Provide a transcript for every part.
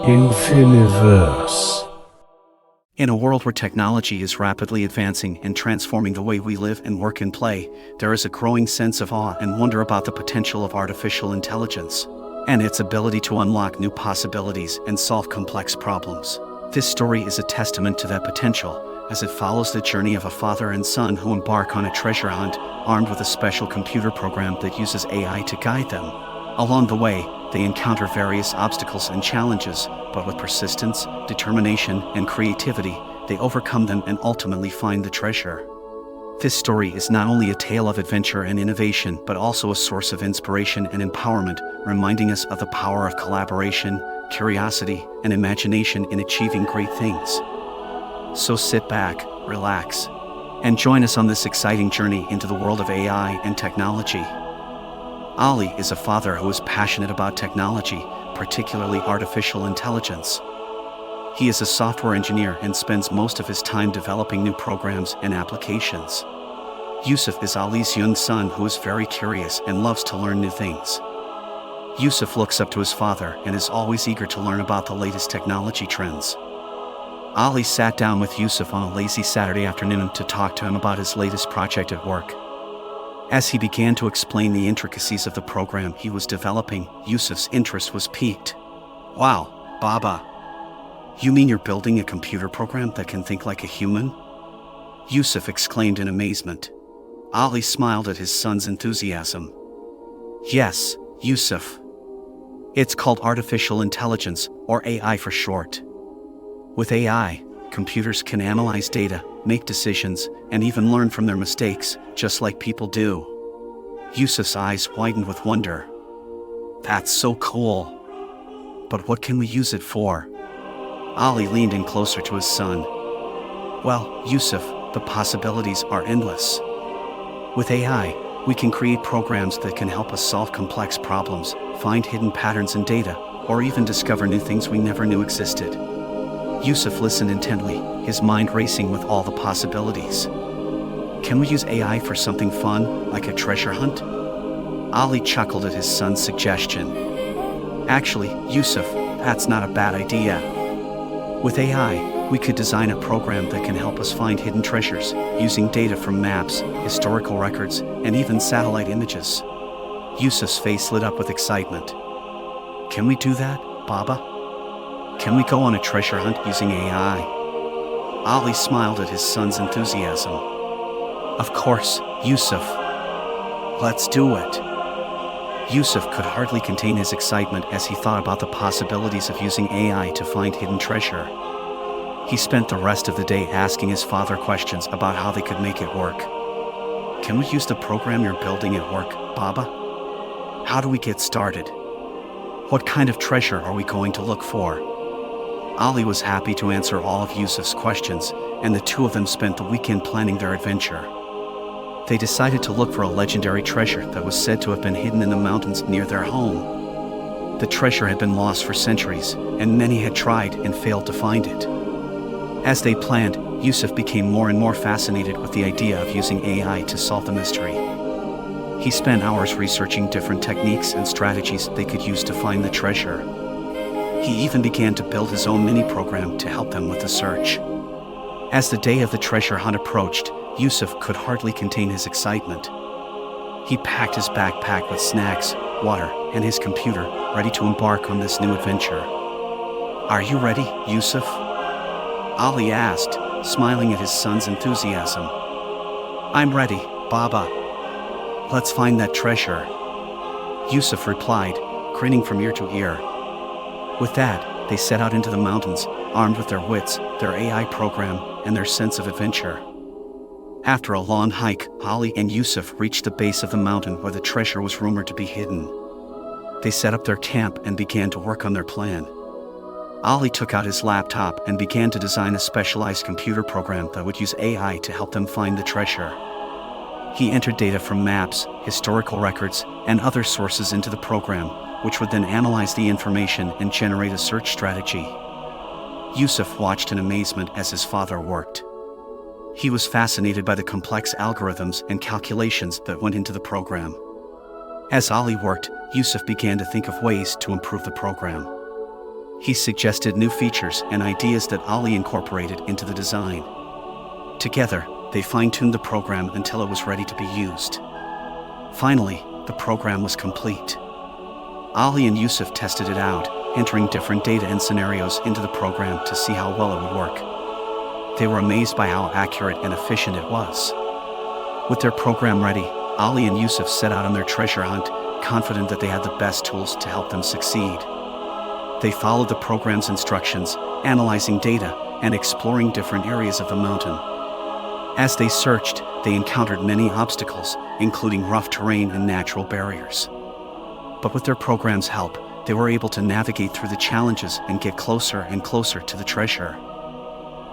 Infiniverse. In a world where technology is rapidly advancing and transforming the way we live and work and play, there is a growing sense of awe and wonder about the potential of artificial intelligence and its ability to unlock new possibilities and solve complex problems. This story is a testament to that potential, as it follows the journey of a father and son who embark on a treasure hunt, armed with a special computer program that uses AI to guide them. Along the way, they encounter various obstacles and challenges, but with persistence, determination, and creativity, they overcome them and ultimately find the treasure. This story is not only a tale of adventure and innovation, but also a source of inspiration and empowerment, reminding us of the power of collaboration, curiosity, and imagination in achieving great things. So sit back, relax, and join us on this exciting journey into the world of AI and technology. Ali is a father who is passionate about technology, particularly artificial intelligence. He is a software engineer and spends most of his time developing new programs and applications. Yusuf is Ali's young son who is very curious and loves to learn new things. Yusuf looks up to his father and is always eager to learn about the latest technology trends. Ali sat down with Yusuf on a lazy Saturday afternoon to talk to him about his latest project at work. As he began to explain the intricacies of the program he was developing, Yusuf's interest was piqued. "Wow, Baba. You mean you're building a computer program that can think like a human?" Yusuf exclaimed in amazement. Ali smiled at his son's enthusiasm. "Yes, Yusuf. It's called artificial intelligence, or AI for short. With AI, computers can analyze data, make decisions, and even learn from their mistakes, just like people do." Yusuf's eyes widened with wonder. "That's so cool. But what can we use it for?" Ali leaned in closer to his son. "Well, Yusuf, the possibilities are endless. With AI, we can create programs that can help us solve complex problems, find hidden patterns in data, or even discover new things we never knew existed." Yusuf listened intently, his mind racing with all the possibilities. "Can we use AI for something fun, like a treasure hunt?" Ali chuckled at his son's suggestion. "Actually, Yusuf, that's not a bad idea. With AI, we could design a program that can help us find hidden treasures, using data from maps, historical records, and even satellite images." Yusuf's face lit up with excitement. "Can we do that, Baba? Can we go on a treasure hunt using AI?" Ali smiled at his son's enthusiasm. "Of course, Yusuf. Let's do it." Yusuf could hardly contain his excitement as he thought about the possibilities of using AI to find hidden treasure. He spent the rest of the day asking his father questions about how they could make it work. "Can we use the program you're building at work, Baba? How do we get started? What kind of treasure are we going to look for?" Ali was happy to answer all of Yusuf's questions, and the two of them spent the weekend planning their adventure. They decided to look for a legendary treasure that was said to have been hidden in the mountains near their home. The treasure had been lost for centuries, and many had tried and failed to find it. As they planned, Yusuf became more and more fascinated with the idea of using AI to solve the mystery. He spent hours researching different techniques and strategies they could use to find the treasure. He even began to build his own mini-program to help them with the search. As the day of the treasure hunt approached, Yusuf could hardly contain his excitement. He packed his backpack with snacks, water, and his computer, ready to embark on this new adventure. "Are you ready, Yusuf?" Ali asked, smiling at his son's enthusiasm. "I'm ready, Baba. Let's find that treasure," Yusuf replied, grinning from ear to ear. With that, they set out into the mountains, armed with their wits, their AI program, and their sense of adventure. After a long hike, Ali and Yusuf reached the base of the mountain where the treasure was rumored to be hidden. They set up their camp and began to work on their plan. Ali took out his laptop and began to design a specialized computer program that would use AI to help them find the treasure. He entered data from maps, historical records, and other sources into the program, which would then analyze the information and generate a search strategy. Yusuf watched in amazement as his father worked. He was fascinated by the complex algorithms and calculations that went into the program. As Ali worked, Yusuf began to think of ways to improve the program. He suggested new features and ideas that Ali incorporated into the design. Together, they fine-tuned the program until it was ready to be used. Finally, the program was complete. Ali and Yusuf tested it out, entering different data and scenarios into the program to see how well it would work. They were amazed by how accurate and efficient it was. With their program ready, Ali and Yusuf set out on their treasure hunt, confident that they had the best tools to help them succeed. They followed the program's instructions, analyzing data and exploring different areas of the mountain. As they searched, they encountered many obstacles, including rough terrain and natural barriers. But with their program's help, they were able to navigate through the challenges and get closer and closer to the treasure.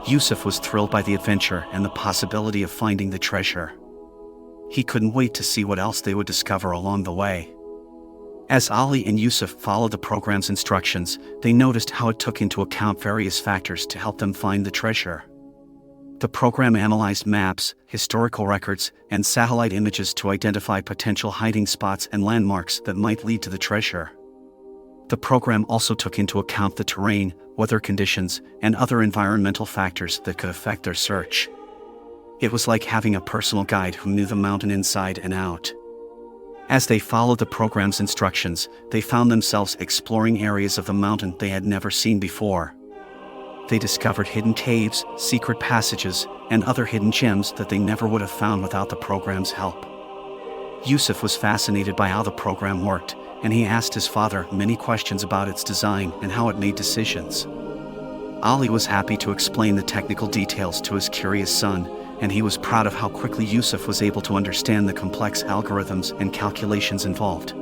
Yusuf was thrilled by the adventure and the possibility of finding the treasure. He couldn't wait to see what else they would discover along the way. As Ali and Yusuf followed the program's instructions, they noticed how it took into account various factors to help them find the treasure. The program analyzed maps, historical records, and satellite images to identify potential hiding spots and landmarks that might lead to the treasure. The program also took into account the terrain, weather conditions, and other environmental factors that could affect their search. It was like having a personal guide who knew the mountain inside and out. As they followed the program's instructions, they found themselves exploring areas of the mountain they had never seen before. They discovered hidden caves, secret passages, and other hidden gems that they never would have found without the program's help. Yusuf was fascinated by how the program worked, and he asked his father many questions about its design and how it made decisions. Ali was happy to explain the technical details to his curious son, and he was proud of how quickly Yusuf was able to understand the complex algorithms and calculations involved.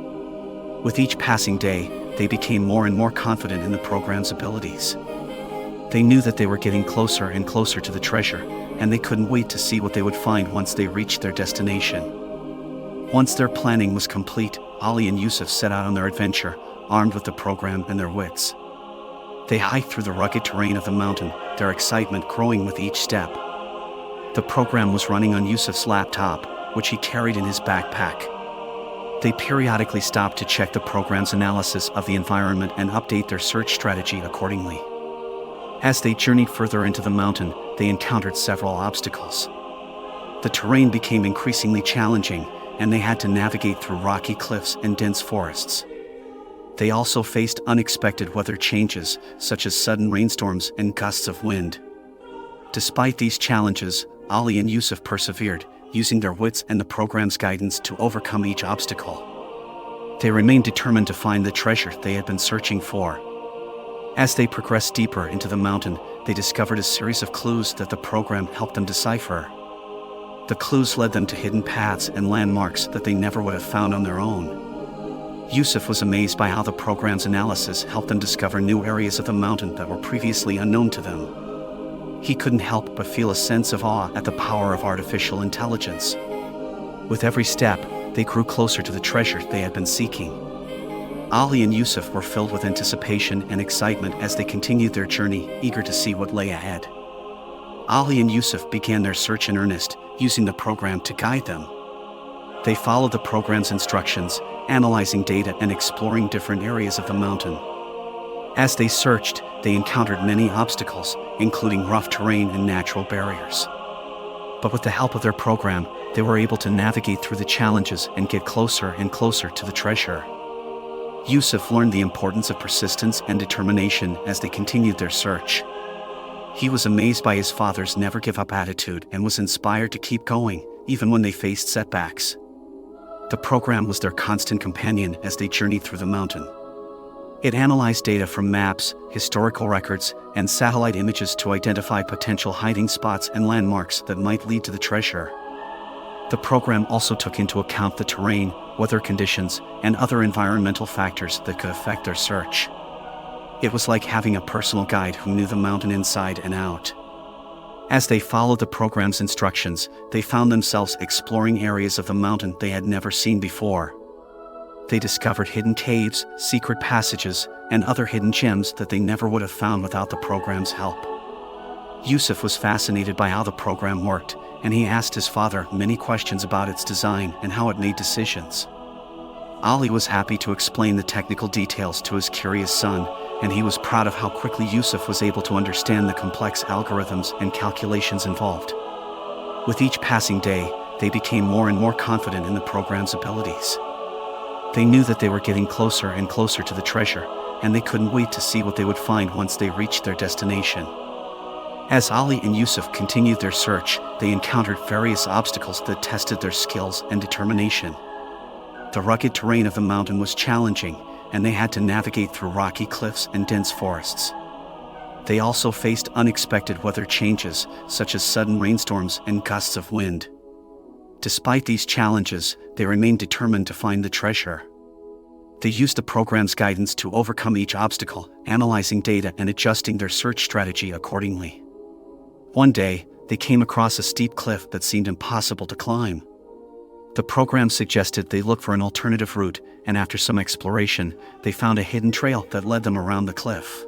With each passing day, they became more and more confident in the program's abilities. They knew that they were getting closer and closer to the treasure, and they couldn't wait to see what they would find once they reached their destination. Once their planning was complete, Ali and Yusuf set out on their adventure, armed with the program and their wits. They hiked through the rugged terrain of the mountain, their excitement growing with each step. The program was running on Yusuf's laptop, which he carried in his backpack. They periodically stopped to check the program's analysis of the environment and update their search strategy accordingly. As they journeyed further into the mountain, they encountered several obstacles. The terrain became increasingly challenging, and they had to navigate through rocky cliffs and dense forests. They also faced unexpected weather changes, such as sudden rainstorms and gusts of wind. Despite these challenges, Ali and Yusuf persevered, using their wits and the program's guidance to overcome each obstacle. They remained determined to find the treasure they had been searching for. As they progressed deeper into the mountain, they discovered a series of clues that the program helped them decipher. The clues led them to hidden paths and landmarks that they never would have found on their own. Yusuf was amazed by how the program's analysis helped them discover new areas of the mountain that were previously unknown to them. He couldn't help but feel a sense of awe at the power of artificial intelligence. With every step, they grew closer to the treasure they had been seeking. Ali and Yusuf were filled with anticipation and excitement as they continued their journey, eager to see what lay ahead. Ali and Yusuf began their search in earnest, using the program to guide them. They followed the program's instructions, analyzing data and exploring different areas of the mountain. As they searched, they encountered many obstacles, including rough terrain and natural barriers. But with the help of their program, they were able to navigate through the challenges and get closer and closer to the treasure. Yusuf learned the importance of persistence and determination as they continued their search. He was amazed by his father's never-give-up attitude and was inspired to keep going, even when they faced setbacks. The program was their constant companion as they journeyed through the mountain. It analyzed data from maps, historical records, and satellite images to identify potential hiding spots and landmarks that might lead to the treasure. The program also took into account the terrain, weather conditions, and other environmental factors that could affect their search. It was like having a personal guide who knew the mountain inside and out. As they followed the program's instructions, they found themselves exploring areas of the mountain they had never seen before. They discovered hidden caves, secret passages, and other hidden gems that they never would have found without the program's help. Yusuf was fascinated by how the program worked, and he asked his father many questions about its design and how it made decisions. Ali was happy to explain the technical details to his curious son, and he was proud of how quickly Yusuf was able to understand the complex algorithms and calculations involved. With each passing day, they became more and more confident in the program's abilities. They knew that they were getting closer and closer to the treasure, and they couldn't wait to see what they would find once they reached their destination. As Ali and Yusuf continued their search, they encountered various obstacles that tested their skills and determination. The rugged terrain of the mountain was challenging, and they had to navigate through rocky cliffs and dense forests. They also faced unexpected weather changes, such as sudden rainstorms and gusts of wind. Despite these challenges, they remained determined to find the treasure. They used the program's guidance to overcome each obstacle, analyzing data and adjusting their search strategy accordingly. One day, they came across a steep cliff that seemed impossible to climb. The program suggested they look for an alternative route, and after some exploration, they found a hidden trail that led them around the cliff.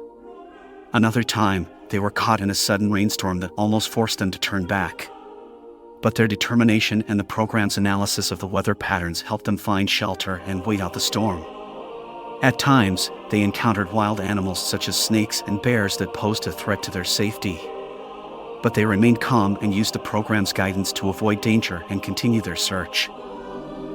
Another time, they were caught in a sudden rainstorm that almost forced them to turn back. But their determination and the program's analysis of the weather patterns helped them find shelter and wait out the storm. At times, they encountered wild animals such as snakes and bears that posed a threat to their safety. But they remained calm and used the program's guidance to avoid danger and continue their search.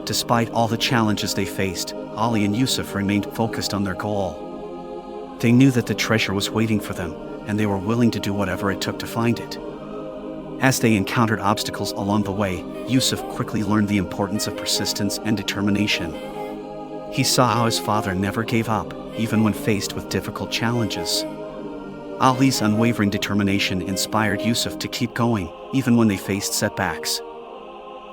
Despite all the challenges they faced, Ali and Yusuf remained focused on their goal. They knew that the treasure was waiting for them, and they were willing to do whatever it took to find it. As they encountered obstacles along the way, Yusuf quickly learned the importance of persistence and determination. He saw how his father never gave up, even when faced with difficult challenges. Ali's unwavering determination inspired Yusuf to keep going, even when they faced setbacks.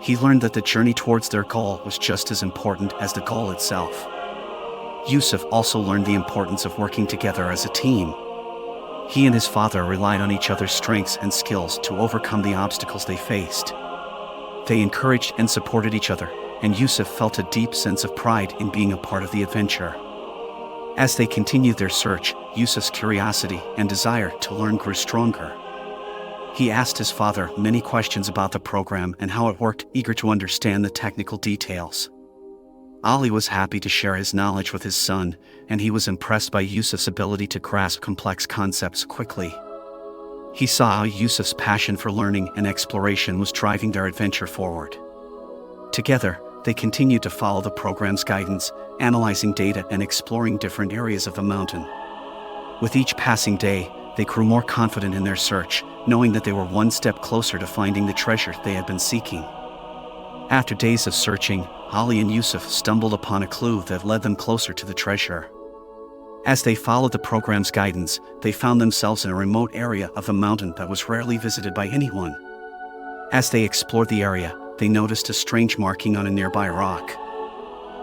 He learned that the journey towards their goal was just as important as the goal itself. Yusuf also learned the importance of working together as a team. He and his father relied on each other's strengths and skills to overcome the obstacles they faced. They encouraged and supported each other, and Yusuf felt a deep sense of pride in being a part of the adventure. As they continued their search, Yusuf's curiosity and desire to learn grew stronger. He asked his father many questions about the program and how it worked, eager to understand the technical details. Ali was happy to share his knowledge with his son, and he was impressed by Yusuf's ability to grasp complex concepts quickly. He saw how Yusuf's passion for learning and exploration was driving their adventure forward. Together, they continued to follow the program's guidance, analyzing data and exploring different areas of the mountain. With each passing day, they grew more confident in their search, knowing that they were one step closer to finding the treasure they had been seeking. After days of searching, Ali and Yusuf stumbled upon a clue that led them closer to the treasure. As they followed the program's guidance, they found themselves in a remote area of the mountain that was rarely visited by anyone. As they explored the area, they noticed a strange marking on a nearby rock.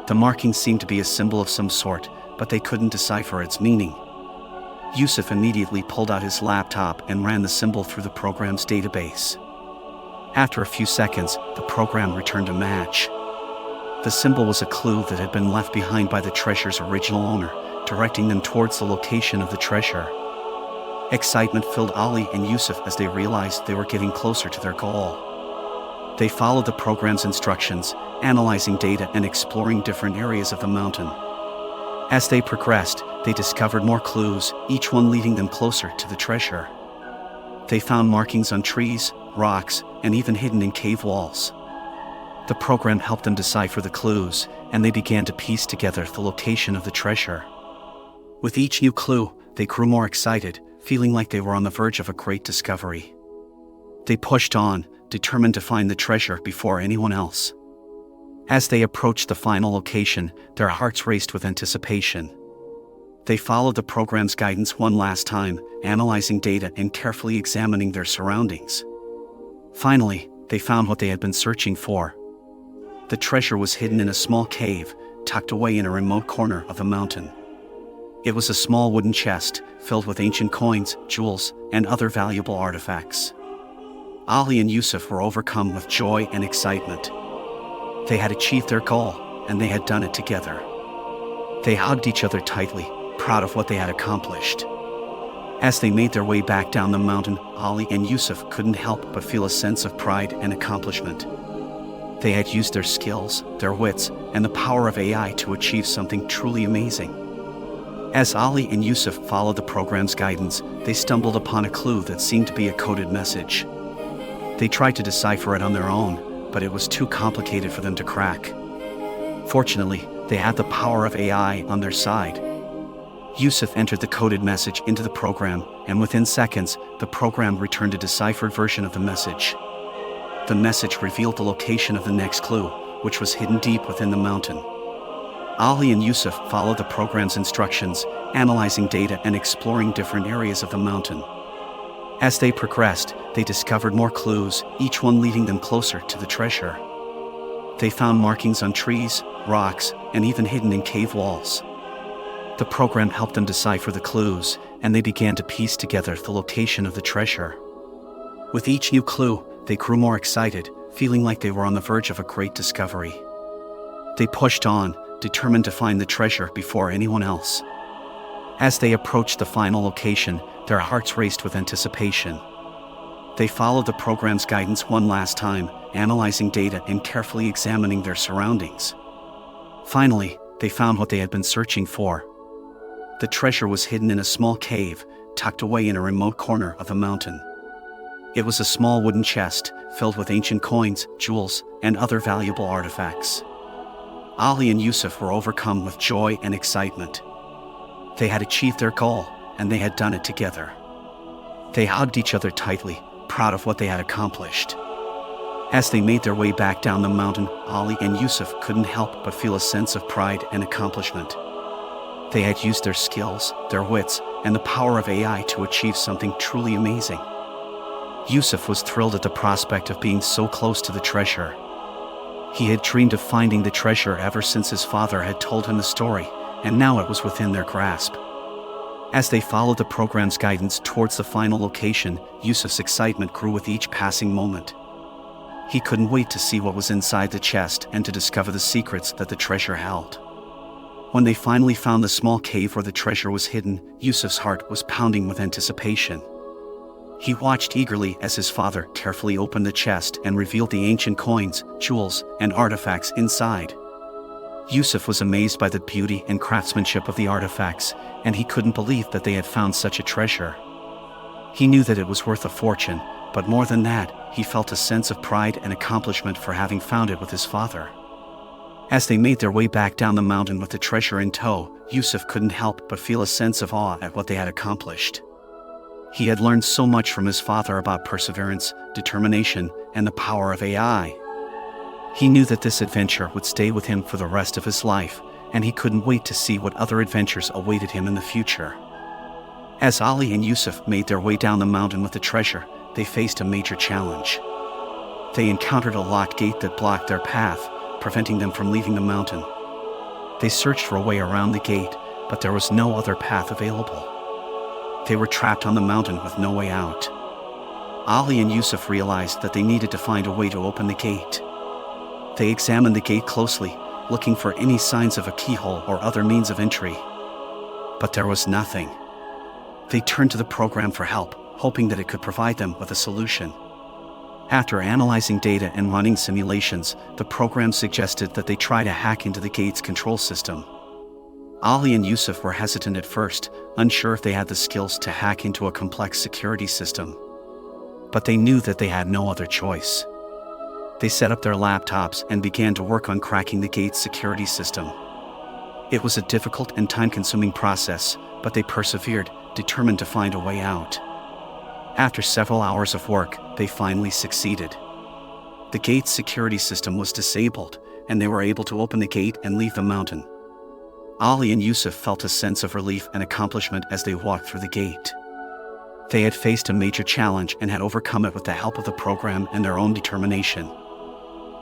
The marking seemed to be a symbol of some sort, but they couldn't decipher its meaning. Yusuf immediately pulled out his laptop and ran the symbol through the program's database. After a few seconds, the program returned a match. The symbol was a clue that had been left behind by the treasure's original owner, directing them towards the location of the treasure. Excitement filled Ali and Yusuf as they realized they were getting closer to their goal. They followed the program's instructions, analyzing data and exploring different areas of the mountain. As they progressed, they discovered more clues, each one leading them closer to the treasure. They found markings on trees, rocks, and even hidden in cave walls. The program helped them decipher the clues, and they began to piece together the location of the treasure. With each new clue, they grew more excited, feeling like they were on the verge of a great discovery. They pushed on, determined to find the treasure before anyone else. As they approached the final location, their hearts raced with anticipation. They followed the program's guidance one last time, analyzing data and carefully examining their surroundings. Finally, they found what they had been searching for. The treasure was hidden in a small cave, tucked away in a remote corner of the mountain. It was a small wooden chest, filled with ancient coins, jewels, and other valuable artifacts. Ali and Yusuf were overcome with joy and excitement. They had achieved their goal, and they had done it together. They hugged each other tightly, proud of what they had accomplished. As they made their way back down the mountain, Ali and Yusuf couldn't help but feel a sense of pride and accomplishment. They had used their skills, their wits, and the power of AI to achieve something truly amazing. As Ali and Yusuf followed the program's guidance, they stumbled upon a clue that seemed to be a coded message. They tried to decipher it on their own, but it was too complicated for them to crack. Fortunately, they had the power of AI on their side. Yusuf entered the coded message into the program, and within seconds, the program returned a deciphered version of the message. The message revealed the location of the next clue, which was hidden deep within the mountain. Ali and Yusuf followed the program's instructions, analyzing data and exploring different areas of the mountain. As they progressed, they discovered more clues, each one leading them closer to the treasure. They found markings on trees, rocks, and even hidden in cave walls. The program helped them decipher the clues, and they began to piece together the location of the treasure. With each new clue, they grew more excited, feeling like they were on the verge of a great discovery. They pushed on, determined to find the treasure before anyone else. As they approached the final location, their hearts raced with anticipation. They followed the program's guidance one last time, analyzing data and carefully examining their surroundings. Finally, they found what they had been searching for. The treasure was hidden in a small cave, tucked away in a remote corner of the mountain. It was a small wooden chest, filled with ancient coins, jewels, and other valuable artifacts. Ali and Yusuf were overcome with joy and excitement. They had achieved their goal, and they had done it together. They hugged each other tightly, proud of what they had accomplished. As they made their way back down the mountain, Ali and Yusuf couldn't help but feel a sense of pride and accomplishment. They had used their skills, their wits, and the power of AI to achieve something truly amazing. Yusuf was thrilled at the prospect of being so close to the treasure. He had dreamed of finding the treasure ever since his father had told him the story, and now it was within their grasp. As they followed the program's guidance towards the final location, Yusuf's excitement grew with each passing moment. He couldn't wait to see what was inside the chest and to discover the secrets that the treasure held. When they finally found the small cave where the treasure was hidden, Yusuf's heart was pounding with anticipation. He watched eagerly as his father carefully opened the chest and revealed the ancient coins, jewels, and artifacts inside. Yusuf was amazed by the beauty and craftsmanship of the artifacts, and he couldn't believe that they had found such a treasure. He knew that it was worth a fortune, but more than that, he felt a sense of pride and accomplishment for having found it with his father. As they made their way back down the mountain with the treasure in tow, Yusuf couldn't help but feel a sense of awe at what they had accomplished. He had learned so much from his father about perseverance, determination, and the power of AI. He knew that this adventure would stay with him for the rest of his life, and he couldn't wait to see what other adventures awaited him in the future. As Ali and Yusuf made their way down the mountain with the treasure, they faced a major challenge. They encountered a locked gate that blocked their path, preventing them from leaving the mountain. They searched for a way around the gate, but there was no other path available. They were trapped on the mountain with no way out. Ali and Yusuf realized that they needed to find a way to open the gate. They examined the gate closely, looking for any signs of a keyhole or other means of entry. But there was nothing. They turned to the program for help, hoping that it could provide them with a solution. After analyzing data and running simulations, the program suggested that they try to hack into the gate's control system. Ali and Yusuf were hesitant at first, unsure if they had the skills to hack into a complex security system. But they knew that they had no other choice. They set up their laptops and began to work on cracking the gate's security system. It was a difficult and time-consuming process, but they persevered, determined to find a way out. After several hours of work, they finally succeeded. The gate's security system was disabled, and they were able to open the gate and leave the mountain. Ali and Yusuf felt a sense of relief and accomplishment as they walked through the gate. They had faced a major challenge and had overcome it with the help of the program and their own determination.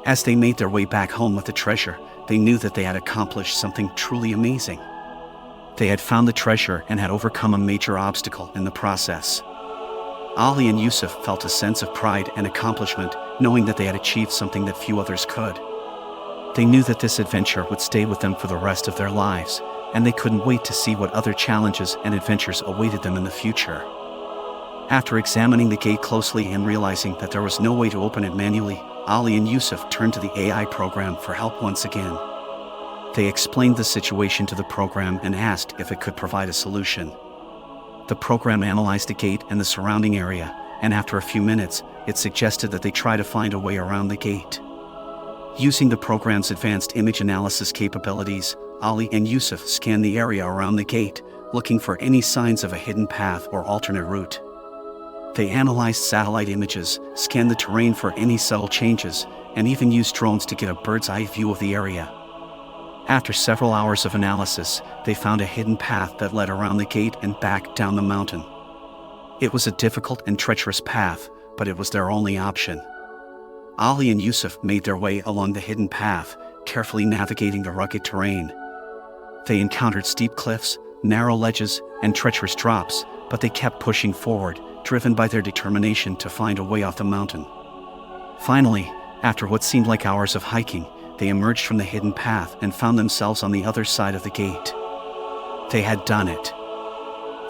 As they made their way back home with the treasure, they knew that they had accomplished something truly amazing. They had found the treasure and had overcome a major obstacle in the process. Ali and Yusuf felt a sense of pride and accomplishment, knowing that they had achieved something that few others could. They knew that this adventure would stay with them for the rest of their lives, and they couldn't wait to see what other challenges and adventures awaited them in the future. After examining the gate closely and realizing that there was no way to open it manually, Ali and Yusuf turned to the AI program for help once again. They explained the situation to the program and asked if it could provide a solution. The program analyzed the gate and the surrounding area, and after a few minutes, it suggested that they try to find a way around the gate. Using the program's advanced image analysis capabilities, Ali and Yusuf scanned the area around the gate, looking for any signs of a hidden path or alternate route. They analyzed satellite images, scanned the terrain for any subtle changes, and even used drones to get a bird's-eye view of the area. After several hours of analysis, they found a hidden path that led around the gate and back down the mountain. It was a difficult and treacherous path, but it was their only option. Ali and Yusuf made their way along the hidden path, carefully navigating the rugged terrain. They encountered steep cliffs, narrow ledges, and treacherous drops, but they kept pushing forward, driven by their determination to find a way off the mountain. Finally, after what seemed like hours of hiking, they emerged from the hidden path and found themselves on the other side of the gate. They had done it.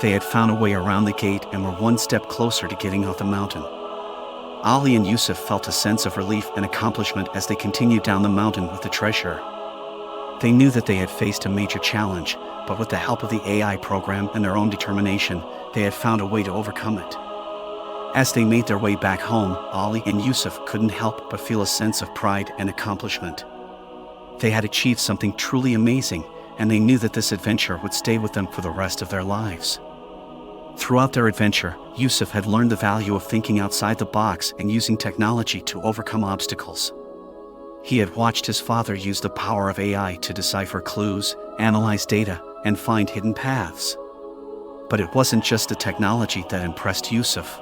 They had found a way around the gate and were one step closer to getting off the mountain. Ali and Yusuf felt a sense of relief and accomplishment as they continued down the mountain with the treasure. They knew that they had faced a major challenge, but with the help of the AI program and their own determination, they had found a way to overcome it. As they made their way back home, Ali and Yusuf couldn't help but feel a sense of pride and accomplishment. They had achieved something truly amazing, and they knew that this adventure would stay with them for the rest of their lives. Throughout their adventure, Yusuf had learned the value of thinking outside the box and using technology to overcome obstacles. He had watched his father use the power of AI to decipher clues, analyze data, and find hidden paths. But it wasn't just the technology that impressed Yusuf.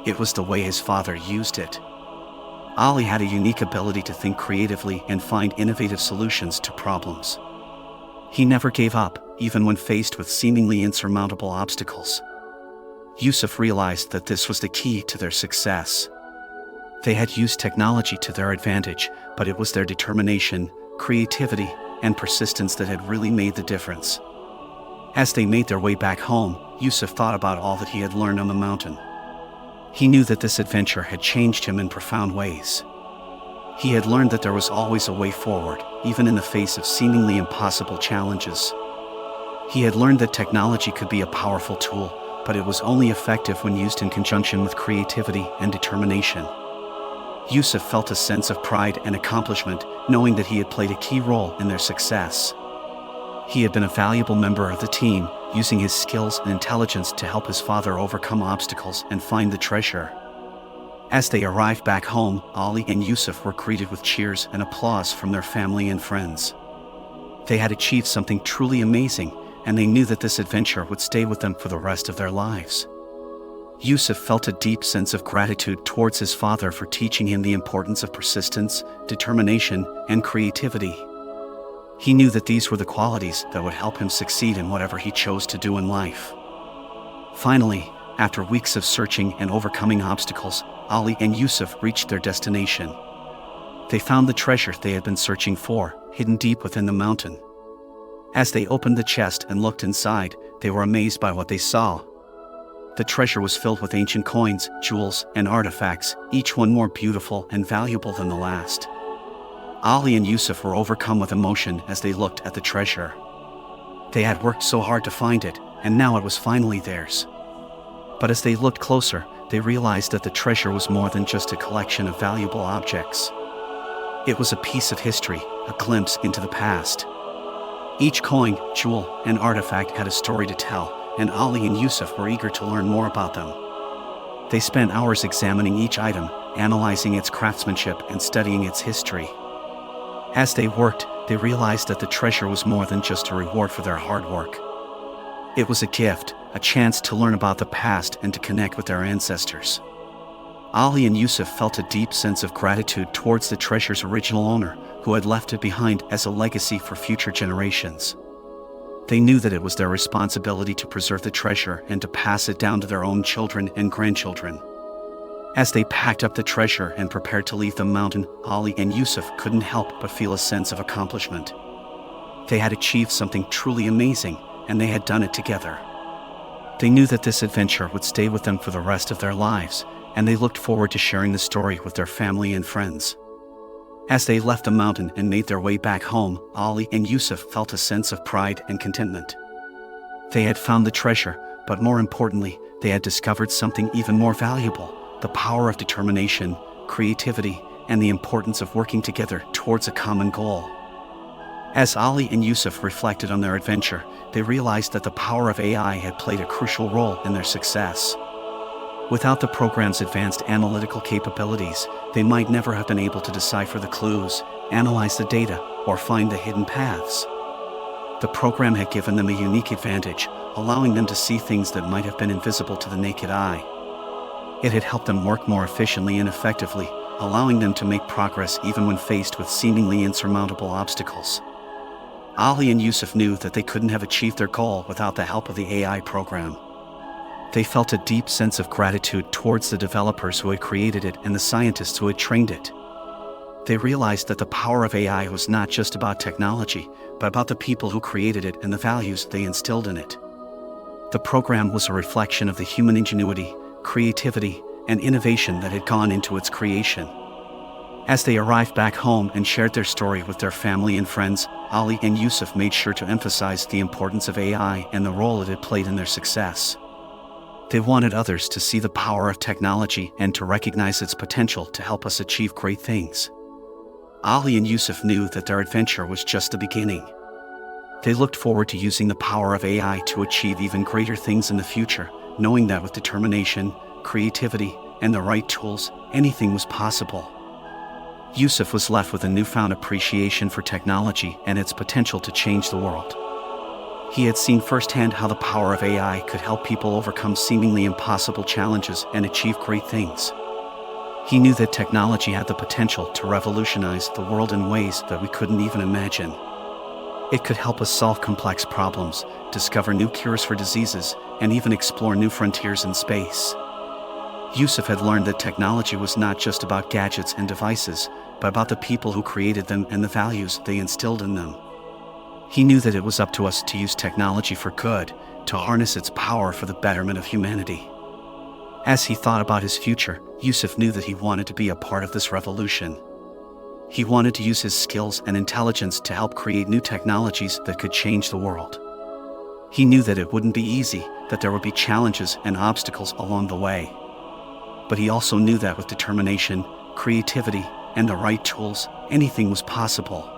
It was the way his father used it. Ali had a unique ability to think creatively and find innovative solutions to problems. He never gave up, even when faced with seemingly insurmountable obstacles. Yusuf realized that this was the key to their success. They had used technology to their advantage, but it was their determination, creativity, and persistence that had really made the difference. As they made their way back home, Yusuf thought about all that he had learned on the mountain. He knew that this adventure had changed him in profound ways. He had learned that there was always a way forward, even in the face of seemingly impossible challenges. He had learned that technology could be a powerful tool, but it was only effective when used in conjunction with creativity and determination. Yusuf felt a sense of pride and accomplishment, knowing that he had played a key role in their success. He had been a valuable member of the team, using his skills and intelligence to help his father overcome obstacles and find the treasure. As they arrived back home, Ali and Yusuf were greeted with cheers and applause from their family and friends. They had achieved something truly amazing, and they knew that this adventure would stay with them for the rest of their lives. Yusuf felt a deep sense of gratitude towards his father for teaching him the importance of persistence, determination, and creativity. He knew that these were the qualities that would help him succeed in whatever he chose to do in life. Finally, after weeks of searching and overcoming obstacles, Ali and Yusuf reached their destination. They found the treasure they had been searching for, hidden deep within the mountain. As they opened the chest and looked inside, they were amazed by what they saw. The treasure was filled with ancient coins, jewels, and artifacts, each one more beautiful and valuable than the last. Ali and Yusuf were overcome with emotion as they looked at the treasure. They had worked so hard to find it, and now it was finally theirs. But as they looked closer, they realized that the treasure was more than just a collection of valuable objects. It was a piece of history, a glimpse into the past. Each coin, jewel, and artifact had a story to tell, and Ali and Yusuf were eager to learn more about them. They spent hours examining each item, analyzing its craftsmanship and studying its history. As they worked, they realized that the treasure was more than just a reward for their hard work. It was a gift, a chance to learn about the past and to connect with their ancestors. Ali and Yusuf felt a deep sense of gratitude towards the treasure's original owner, who had left it behind as a legacy for future generations. They knew that it was their responsibility to preserve the treasure and to pass it down to their own children and grandchildren. As they packed up the treasure and prepared to leave the mountain, Ali and Yusuf couldn't help but feel a sense of accomplishment. They had achieved something truly amazing, and they had done it together. They knew that this adventure would stay with them for the rest of their lives, and they looked forward to sharing the story with their family and friends. As they left the mountain and made their way back home, Ali and Yusuf felt a sense of pride and contentment. They had found the treasure, but more importantly, they had discovered something even more valuable: the power of determination, creativity, and the importance of working together towards a common goal. As Ali and Yusuf reflected on their adventure, they realized that the power of AI had played a crucial role in their success. Without the program's advanced analytical capabilities, they might never have been able to decipher the clues, analyze the data, or find the hidden paths. The program had given them a unique advantage, allowing them to see things that might have been invisible to the naked eye. It had helped them work more efficiently and effectively, allowing them to make progress even when faced with seemingly insurmountable obstacles. Ali and Yusuf knew that they couldn't have achieved their goal without the help of the AI program. They felt a deep sense of gratitude towards the developers who had created it and the scientists who had trained it. They realized that the power of AI was not just about technology, but about the people who created it and the values they instilled in it. The program was a reflection of the human ingenuity, creativity, and innovation that had gone into its creation. As they arrived back home and shared their story with their family and friends, Ali and Yusuf made sure to emphasize the importance of AI and the role it had played in their success. They wanted others to see the power of technology and to recognize its potential to help us achieve great things. Ali and Yusuf knew that their adventure was just the beginning. They looked forward to using the power of AI to achieve even greater things in the future, knowing that with determination, creativity, and the right tools, anything was possible. Yusuf was left with a newfound appreciation for technology and its potential to change the world. He had seen firsthand how the power of AI could help people overcome seemingly impossible challenges and achieve great things. He knew that technology had the potential to revolutionize the world in ways that we couldn't even imagine. It could help us solve complex problems, discover new cures for diseases, and even explore new frontiers in space. Yusuf had learned that technology was not just about gadgets and devices, but about the people who created them and the values they instilled in them. He knew that it was up to us to use technology for good, to harness its power for the betterment of humanity. As he thought about his future, Yusuf knew that he wanted to be a part of this revolution. He wanted to use his skills and intelligence to help create new technologies that could change the world. He knew that it wouldn't be easy, that there would be challenges and obstacles along the way. But he also knew that with determination, creativity, and the right tools, anything was possible.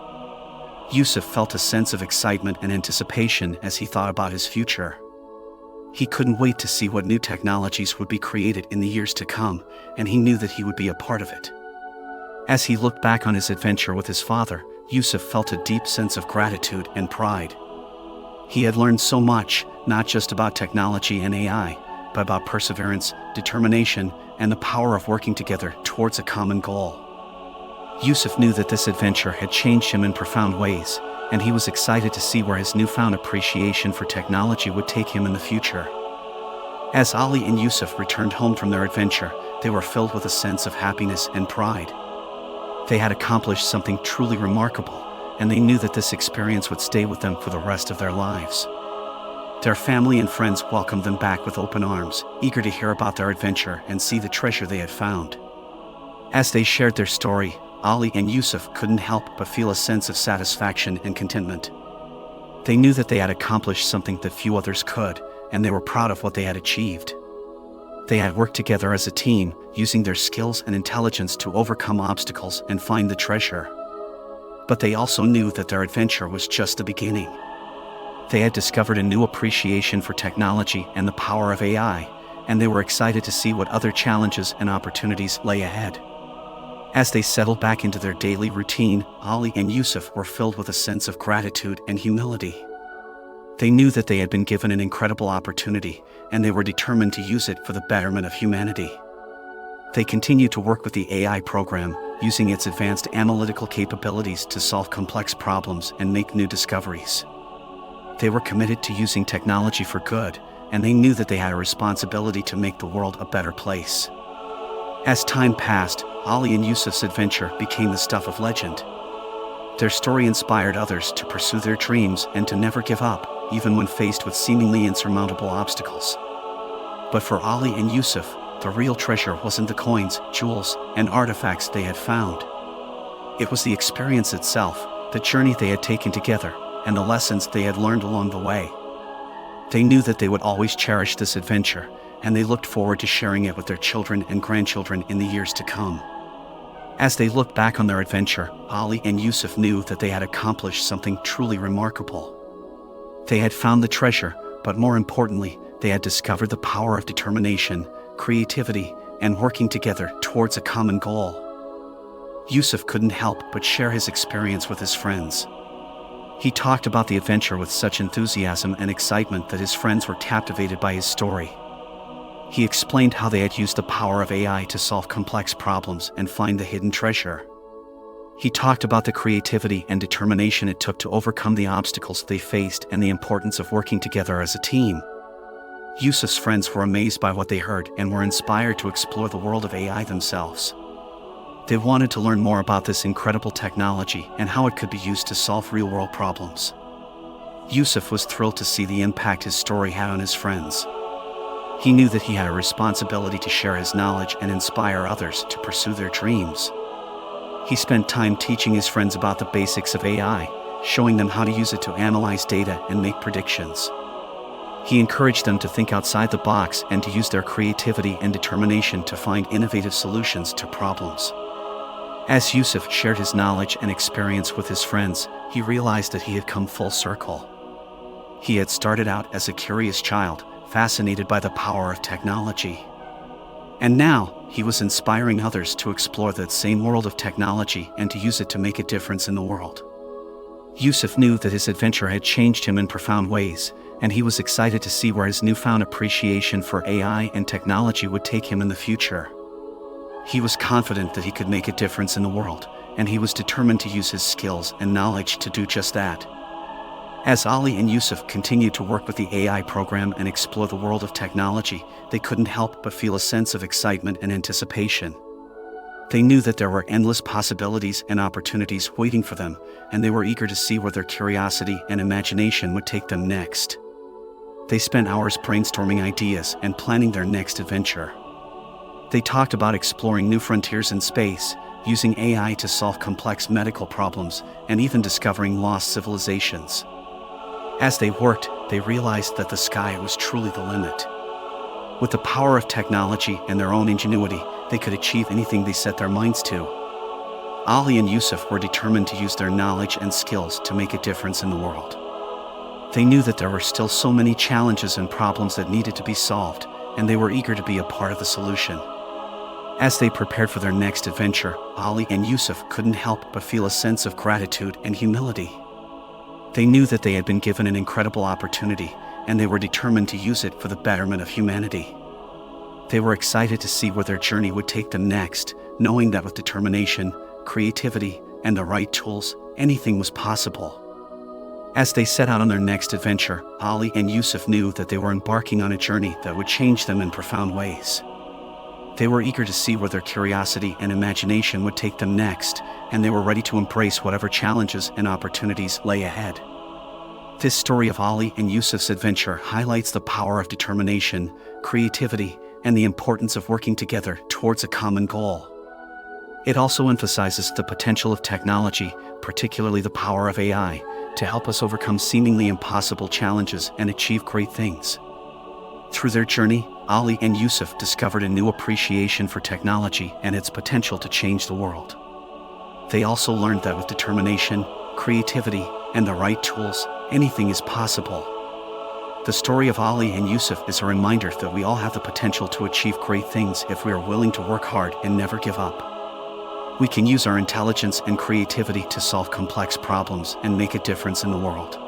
Yusuf felt a sense of excitement and anticipation as he thought about his future. He couldn't wait to see what new technologies would be created in the years to come, and he knew that he would be a part of it. As he looked back on his adventure with his father, Yusuf felt a deep sense of gratitude and pride. He had learned so much, not just about technology and AI, but about perseverance, determination, and the power of working together towards a common goal. Yusuf knew that this adventure had changed him in profound ways, and he was excited to see where his newfound appreciation for technology would take him in the future. As Ali and Yusuf returned home from their adventure, they were filled with a sense of happiness and pride. They had accomplished something truly remarkable, and they knew that this experience would stay with them for the rest of their lives. Their family and friends welcomed them back with open arms, eager to hear about their adventure and see the treasure they had found. As they shared their story, Ali and Yusuf couldn't help but feel a sense of satisfaction and contentment. They knew that they had accomplished something that few others could, and they were proud of what they had achieved. They had worked together as a team, using their skills and intelligence to overcome obstacles and find the treasure. But they also knew that their adventure was just the beginning. They had discovered a new appreciation for technology and the power of AI, and they were excited to see what other challenges and opportunities lay ahead. As they settled back into their daily routine, Ali and Yusuf were filled with a sense of gratitude and humility. They knew that they had been given an incredible opportunity, and they were determined to use it for the betterment of humanity. They continued to work with the AI program, using its advanced analytical capabilities to solve complex problems and make new discoveries. They were committed to using technology for good, and they knew that they had a responsibility to make the world a better place. As time passed, Ali and Yusuf's adventure became the stuff of legend. Their story inspired others to pursue their dreams and to never give up, even when faced with seemingly insurmountable obstacles. But for Ali and Yusuf, the real treasure wasn't the coins, jewels, and artifacts they had found. It was the experience itself, the journey they had taken together, and the lessons they had learned along the way. They knew that they would always cherish this adventure, and they looked forward to sharing it with their children and grandchildren in the years to come. As they looked back on their adventure, Ali and Yusuf knew that they had accomplished something truly remarkable. They had found the treasure, but more importantly, they had discovered the power of determination, creativity, and working together towards a common goal. Yusuf couldn't help but share his experience with his friends. He talked about the adventure with such enthusiasm and excitement that his friends were captivated by his story. He explained how they had used the power of AI to solve complex problems and find the hidden treasure. He talked about the creativity and determination it took to overcome the obstacles they faced and the importance of working together as a team. Yusuf's friends were amazed by what they heard and were inspired to explore the world of AI themselves. They wanted to learn more about this incredible technology and how it could be used to solve real-world problems. Yusuf was thrilled to see the impact his story had on his friends. He knew that he had a responsibility to share his knowledge and inspire others to pursue their dreams. He spent time teaching his friends about the basics of AI, showing them how to use it to analyze data and make predictions. He encouraged them to think outside the box and to use their creativity and determination to find innovative solutions to problems. As Yusuf shared his knowledge and experience with his friends, he realized that he had come full circle. He had started out as a curious child, fascinated by the power of technology. And now, he was inspiring others to explore that same world of technology and to use it to make a difference in the world. Yusuf knew that his adventure had changed him in profound ways, and he was excited to see where his newfound appreciation for AI and technology would take him in the future. He was confident that he could make a difference in the world, and he was determined to use his skills and knowledge to do just that. As Ali and Yusuf continued to work with the AI program and explore the world of technology, they couldn't help but feel a sense of excitement and anticipation. They knew that there were endless possibilities and opportunities waiting for them, and they were eager to see where their curiosity and imagination would take them next. They spent hours brainstorming ideas and planning their next adventure. They talked about exploring new frontiers in space, using AI to solve complex medical problems, and even discovering lost civilizations. As they worked, they realized that the sky was truly the limit. With the power of technology and their own ingenuity, they could achieve anything they set their minds to. Ali and Yusuf were determined to use their knowledge and skills to make a difference in the world. They knew that there were still so many challenges and problems that needed to be solved, and they were eager to be a part of the solution. As they prepared for their next adventure, Ali and Yusuf couldn't help but feel a sense of gratitude and humility. They knew that they had been given an incredible opportunity, and they were determined to use it for the betterment of humanity. They were excited to see where their journey would take them next, knowing that with determination, creativity, and the right tools, anything was possible. As they set out on their next adventure, Ali and Yusuf knew that they were embarking on a journey that would change them in profound ways. They were eager to see where their curiosity and imagination would take them next, and they were ready to embrace whatever challenges and opportunities lay ahead. This story of Ali and Yusuf's adventure highlights the power of determination, creativity, and the importance of working together towards a common goal. It also emphasizes the potential of technology, particularly the power of AI, to help us overcome seemingly impossible challenges and achieve great things. Through their journey, Ali and Yusuf discovered a new appreciation for technology and its potential to change the world. They also learned that with determination, creativity, and the right tools, anything is possible. The story of Ali and Yusuf is a reminder that we all have the potential to achieve great things if we are willing to work hard and never give up. We can use our intelligence and creativity to solve complex problems and make a difference in the world.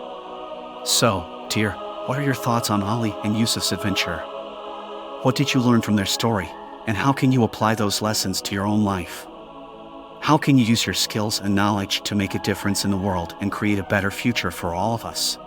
So, dear, what are your thoughts on Ali and Yusuf's adventure? What did you learn from their story, and how can you apply those lessons to your own life? How can you use your skills and knowledge to make a difference in the world and create a better future for all of us?